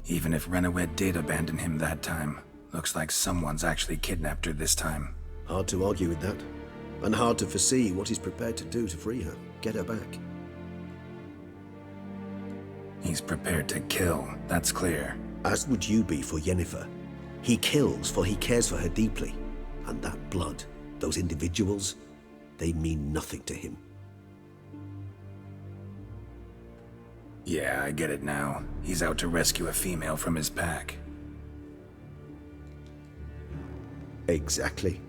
Even if Renawed did abandon him that time, looks like someone's actually kidnapped her this time. Hard to argue with that. And hard to foresee what he's prepared to do to free her, get her back. He's prepared to kill, that's clear. As would you be for Yennefer. He kills for he cares for her deeply. And that blood, those individuals, they mean nothing to him. Yeah, I get it now. He's out to rescue a female from his pack. Exactly.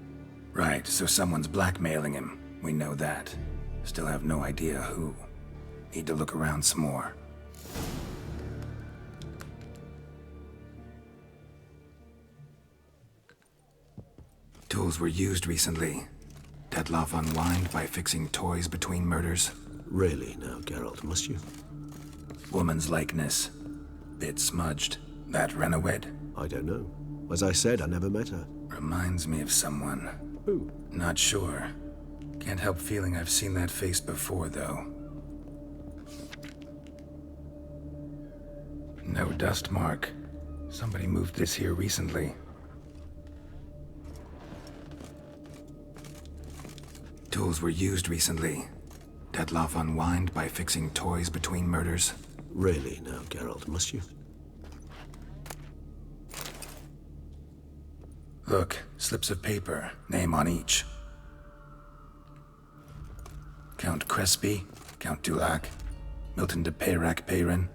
Right, so someone's blackmailing him. We know that. Still have no idea who. Need to look around some more. Tools were used recently. Detloff unwind by fixing toys between murders. Really now, Geralt, must you? Woman's likeness. Bit smudged. That Renowed? I don't know. As I said, I never met her. Reminds me of someone. Who? Not sure. Can't help feeling I've seen that face before, though. No dust mark. Somebody moved this here recently. Tools were used recently. Detloff unwind by fixing toys between murders. Really now, Geralt, must you? Look, slips of paper, name on each. Count Crespi, Count Dulac, Milton de Peyrac-Peyrin,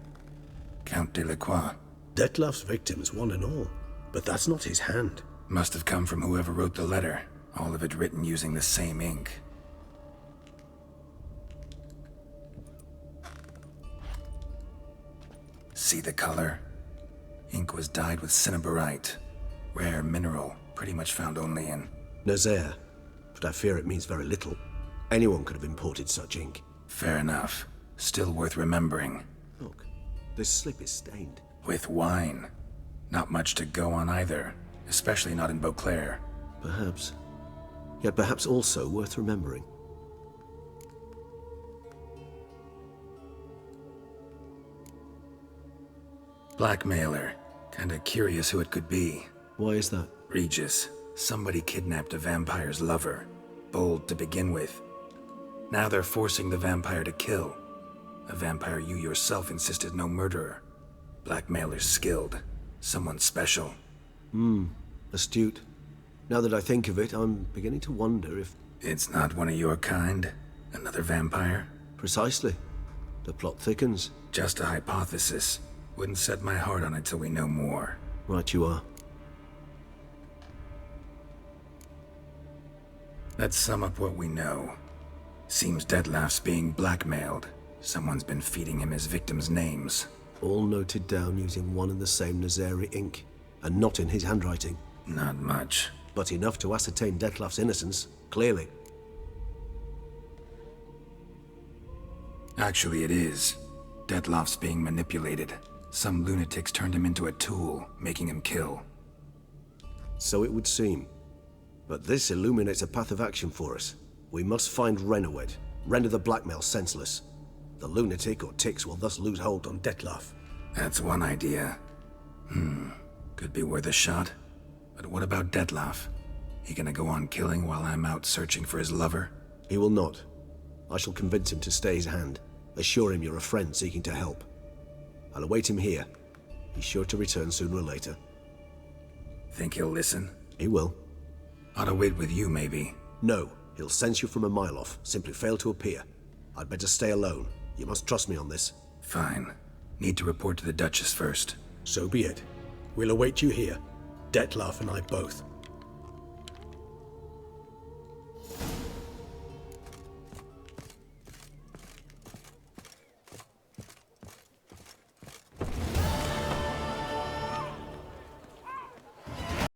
Count Delacroix. Detloff's victims, one and all. But that's not his hand. Must have come from whoever wrote the letter. All of it written using the same ink. See the color? Ink was dyed with cinnabarite. Rare mineral, pretty much found only in Nazaire. But I fear it means very little. Anyone could have imported such ink. Fair enough. Still worth remembering. Look, this slip is stained. With wine. Not much to go on either. Especially not in Beauclair. Perhaps. Yet perhaps also worth remembering. Blackmailer. Kinda curious who it could be. Why is that? Regis. Somebody kidnapped a vampire's lover. Bold to begin with. Now they're forcing the vampire to kill. A vampire you yourself insisted no murderer. Blackmailer's skilled. Someone special. Astute. Now that I think of it, I'm beginning to wonder if... It's not one of your kind? Another vampire? Precisely. The plot thickens. Just a hypothesis. Wouldn't set my heart on it till we know more. Right you are. Let's sum up what we know. Seems Detloff's being blackmailed. Someone's been feeding him his victims' names. All noted down using one and the same Nazari ink, and not in his handwriting. Not much. But enough to ascertain Detloff's innocence, clearly. Actually, it is. Detloff's being manipulated. Some lunatics turned him into a tool, making him kill. So it would seem. But this illuminates a path of action for us. We must find Renowed, render the blackmail senseless. The lunatic or ticks will thus lose hold on Detloff. That's one idea. Could be worth a shot. But what about Detloff? He gonna go on killing while I'm out searching for his lover? He will not. I shall convince him to stay his hand. Assure him you're a friend seeking to help. I'll await him here. He's sure to return sooner or later. Think he'll listen? He will. Ought to wait with you, maybe. No. He'll sense you from a mile off. Simply fail to appear. I'd better stay alone. You must trust me on this. Fine. Need to report to the Duchess first. So be it. We'll await you here. Detloff and I both.